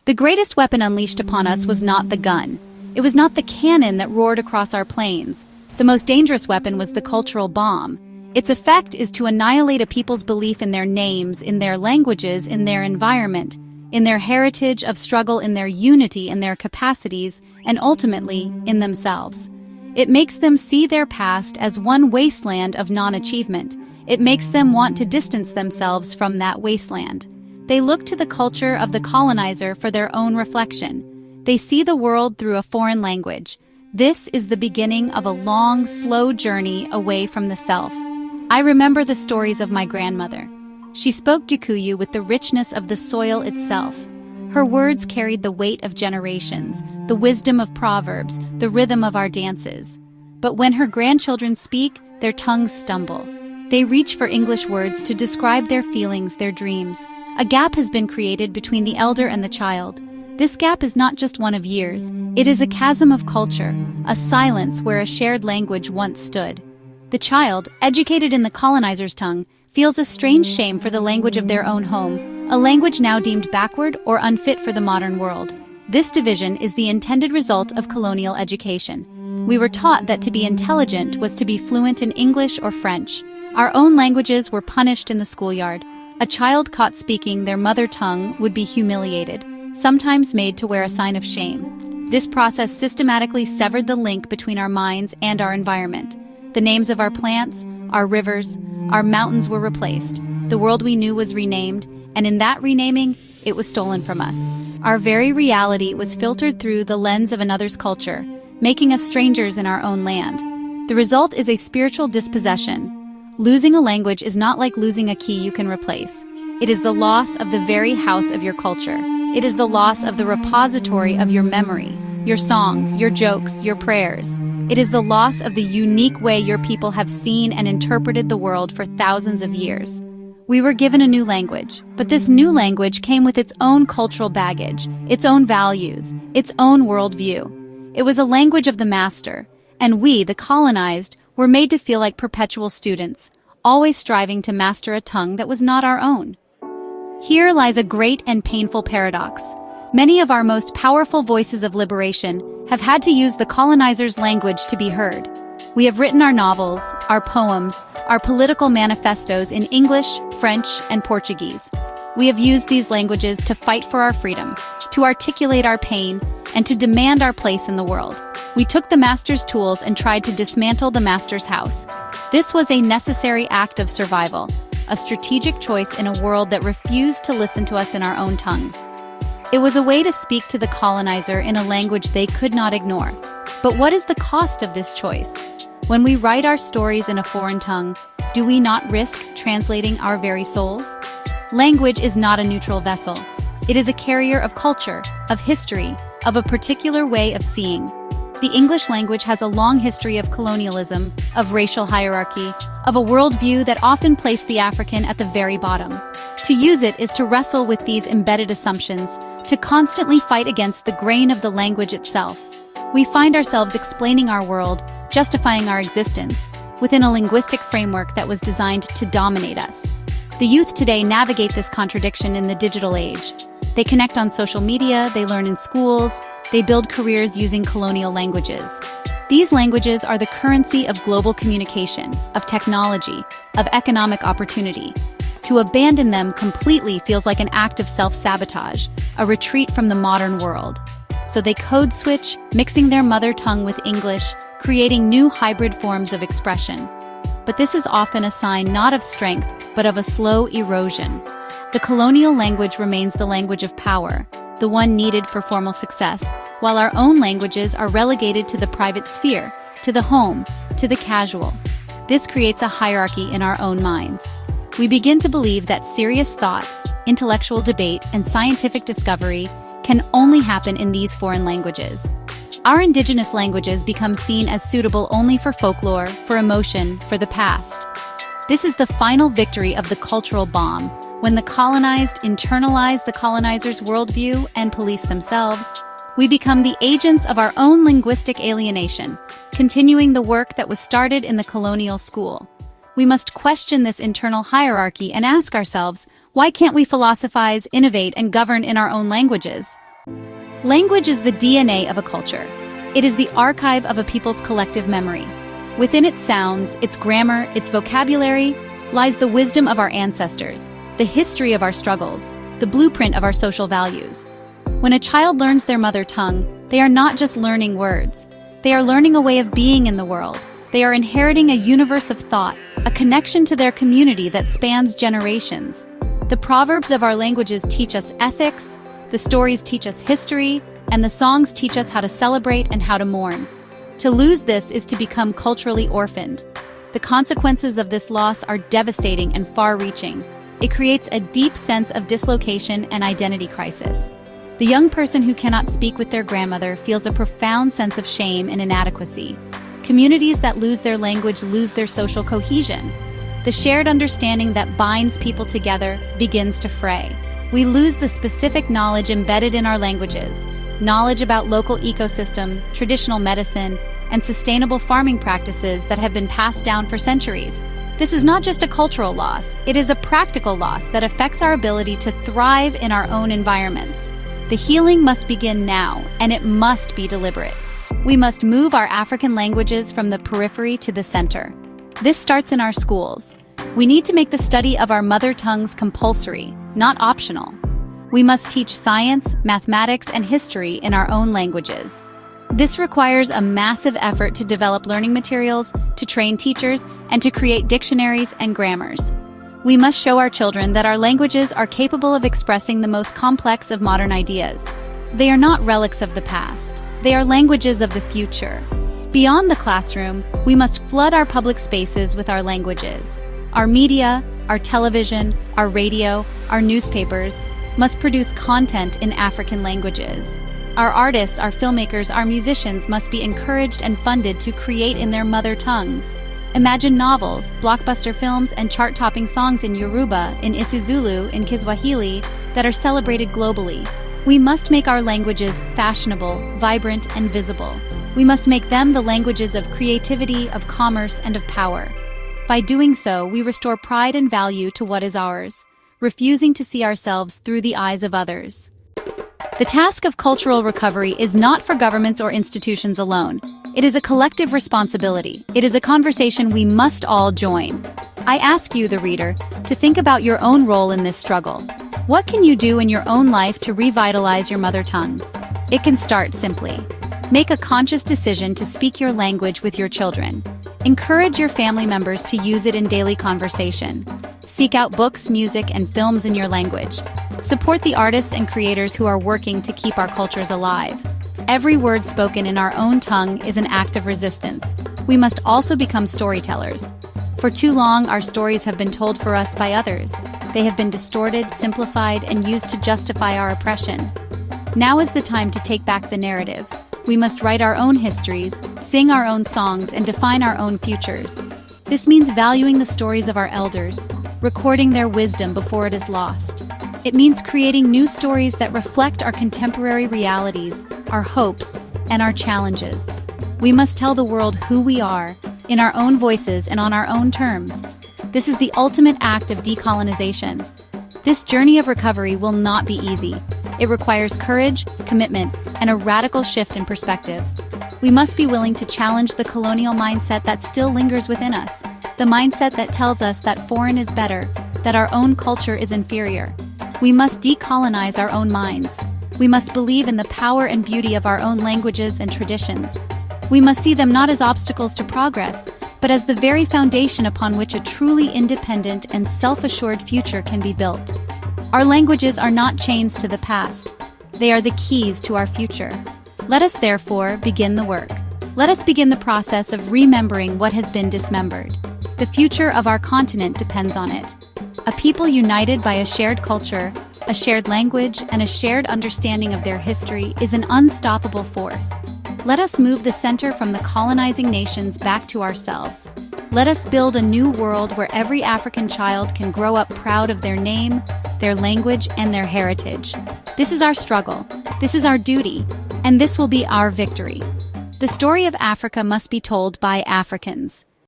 The greatest weapon unleashed upon us was not the gun. It was not the cannon that roared across our plains. The most dangerous weapon was the cultural bomb. Its effect is to annihilate a people's belief in their names, in their languages, in their environment, in their heritage of struggle, in their unity, in their capacities, and ultimately, in themselves. It makes them see their past as one wasteland of non-achievement. It makes them want to distance themselves from that wasteland. They look to the culture of the colonizer for their own reflection. They see the world through a foreign language. This is the beginning of a long, slow journey away from the self. I remember the stories of my grandmother. She spoke Gikuyu with the richness of the soil itself. Her words carried the weight of generations, the wisdom of proverbs, the rhythm of our dances. But when her grandchildren speak, their tongues stumble. They reach for English words to describe their feelings, their dreams. A gap has been created between the elder and the child. This gap is not just one of years, it is a chasm of culture, a silence where a shared language once stood. The child, educated in the colonizer's tongue, feels a strange shame for the language of their own home, a language now deemed backward or unfit for the modern world. This division is the intended result of colonial education. We were taught that to be intelligent was to be fluent in English or French. Our own languages were punished in the schoolyard. A child caught speaking their mother tongue would be humiliated, sometimes made to wear a sign of shame. This process systematically severed the link between our minds and our environment. The names of our plants, our rivers, our mountains were replaced. The world we knew was renamed, and in that renaming, it was stolen from us. Our very reality was filtered through the lens of another's culture, making us strangers in our own land. The result is a spiritual dispossession. Losing a language is not like losing a key you can replace. It is the loss of the very house of your culture. It is the loss of the repository of your memory, your songs, your jokes, your prayers. It is the loss of the unique way your people have seen and interpreted the world for thousands of years. We were given a new language, but this new language came with its own cultural baggage, its own values, its own worldview. It was a language of the master, and we, the colonized, were made to feel like perpetual students, always striving to master a tongue that was not our own. Here lies a great and painful paradox. Many of our most powerful voices of liberation have had to use the colonizer's language to be heard. We have written our novels, our poems, our political manifestos in English, French, and Portuguese. We have used these languages to fight for our freedom, to articulate our pain, and to demand our place in the world. We took the master's tools and tried to dismantle the master's house. This was a necessary act of survival, a strategic choice in a world that refused to listen to us in our own tongues. It was a way to speak to the colonizer in a language they could not ignore. But what is the cost of this choice? When we write our stories in a foreign tongue, do we not risk translating our very souls? Language is not a neutral vessel. It is a carrier of culture, of history, of a particular way of seeing. The English language has a long history of colonialism, of racial hierarchy, of a worldview that often placed the African at the very bottom. To use it is to wrestle with these embedded assumptions, to constantly fight against the grain of the language itself. We find ourselves explaining our world, justifying our existence, within a linguistic framework that was designed to dominate us. The youth today navigate this contradiction in the digital age. They connect on social media, they learn in schools, they build careers using colonial languages. These languages are the currency of global communication, of technology, of economic opportunity. To abandon them completely feels like an act of self-sabotage, a retreat from the modern world. So they code switch, mixing their mother tongue with English, creating new hybrid forms of expression. But this is often a sign not of strength, but of a slow erosion. The colonial language remains the language of power, the one needed for formal success, while our own languages are relegated to the private sphere, to the home, to the casual. This creates a hierarchy in our own minds. We begin to believe that serious thought, intellectual debate, and scientific discovery can only happen in these foreign languages. Our indigenous languages become seen as suitable only for folklore, for emotion, for the past. This is the final victory of the cultural bomb, when the colonized internalize the colonizer's worldview and police themselves. We become the agents of our own linguistic alienation, continuing the work that was started in the colonial school. We must question this internal hierarchy and ask ourselves, why can't we philosophize, innovate, and govern in our own languages? Language is the DNA of a culture. It is the archive of a people's collective memory. Within its sounds, its grammar, its vocabulary, lies the wisdom of our ancestors, the history of our struggles, the blueprint of our social values. When a child learns their mother tongue, they are not just learning words. They are learning a way of being in the world. They are inheriting a universe of thought, a connection to their community that spans generations. The proverbs of our languages teach us ethics, the stories teach us history, and the songs teach us how to celebrate and how to mourn. To lose this is to become culturally orphaned. The consequences of this loss are devastating and far-reaching. It creates a deep sense of dislocation and identity crisis. The young person who cannot speak with their grandmother feels a profound sense of shame and inadequacy. Communities that lose their language lose their social cohesion. The shared understanding that binds people together begins to fray. We lose the specific knowledge embedded in our languages, knowledge about local ecosystems, traditional medicine, and sustainable farming practices that have been passed down for centuries. This is not just a cultural loss, it is a practical loss that affects our ability to thrive in our own environments. The healing must begin now, and it must be deliberate. We must move our African languages from the periphery to the center. This starts in our schools. We need to make the study of our mother tongues compulsory, not optional. We must teach science, mathematics, and history in our own languages. This requires a massive effort to develop learning materials, to train teachers, and to create dictionaries and grammars. We must show our children that our languages are capable of expressing the most complex of modern ideas. They are not relics of the past. They are languages of the future. Beyond the classroom, we must flood our public spaces with our languages. Our media, our television, our radio, our newspapers must produce content in African languages. Our artists, our filmmakers, our musicians must be encouraged and funded to create in their mother tongues. Imagine novels, blockbuster films, and chart-topping songs in Yoruba, in isiZulu, in Kiswahili that are celebrated globally. We must make our languages fashionable, vibrant, and visible. We must make them the languages of creativity, of commerce, and of power. By doing so, we restore pride and value to what is ours, refusing to see ourselves through the eyes of others. The task of cultural recovery is not for governments or institutions alone. It is a collective responsibility. It is a conversation we must all join. I ask you, the reader, to think about your own role in this struggle. What can you do in your own life to revitalize your mother tongue? It can start simply. Make a conscious decision to speak your language with your children. Encourage your family members to use it in daily conversation. Seek out books, music, and films in your language. Support the artists and creators who are working to keep our cultures alive. Every word spoken in our own tongue is an act of resistance. We must also become storytellers. For too long, our stories have been told for us by others. They have been distorted, simplified, and used to justify our oppression. Now is the time to take back the narrative. We must write our own histories, sing our own songs, and define our own futures. This means valuing the stories of our elders, recording their wisdom before it is lost. It means creating new stories that reflect our contemporary realities, our hopes, and our challenges. We must tell the world who we are, in our own voices and on our own terms. This is the ultimate act of decolonization. This journey of recovery will not be easy. It requires courage, commitment, and a radical shift in perspective. We must be willing to challenge the colonial mindset that still lingers within us, the mindset that tells us that foreign is better, that our own culture is inferior. We must decolonize our own minds. We must believe in the power and beauty of our own languages and traditions. We must see them not as obstacles to progress, but as the very foundation upon which a truly independent and self-assured future can be built. Our languages are not chains to the past. They are the keys to our future. Let us therefore begin the work. Let us begin the process of remembering what has been dismembered. The future of our continent depends on it. A people united by a shared culture, a shared language, and a shared understanding of their history is an unstoppable force. Let us move the center from the colonizing nations back to ourselves. Let us build a new world where every African child can grow up proud of their name, their language, and their heritage. This is our struggle, this is our duty, and this will be our victory. The story of Africa must be told by Africans.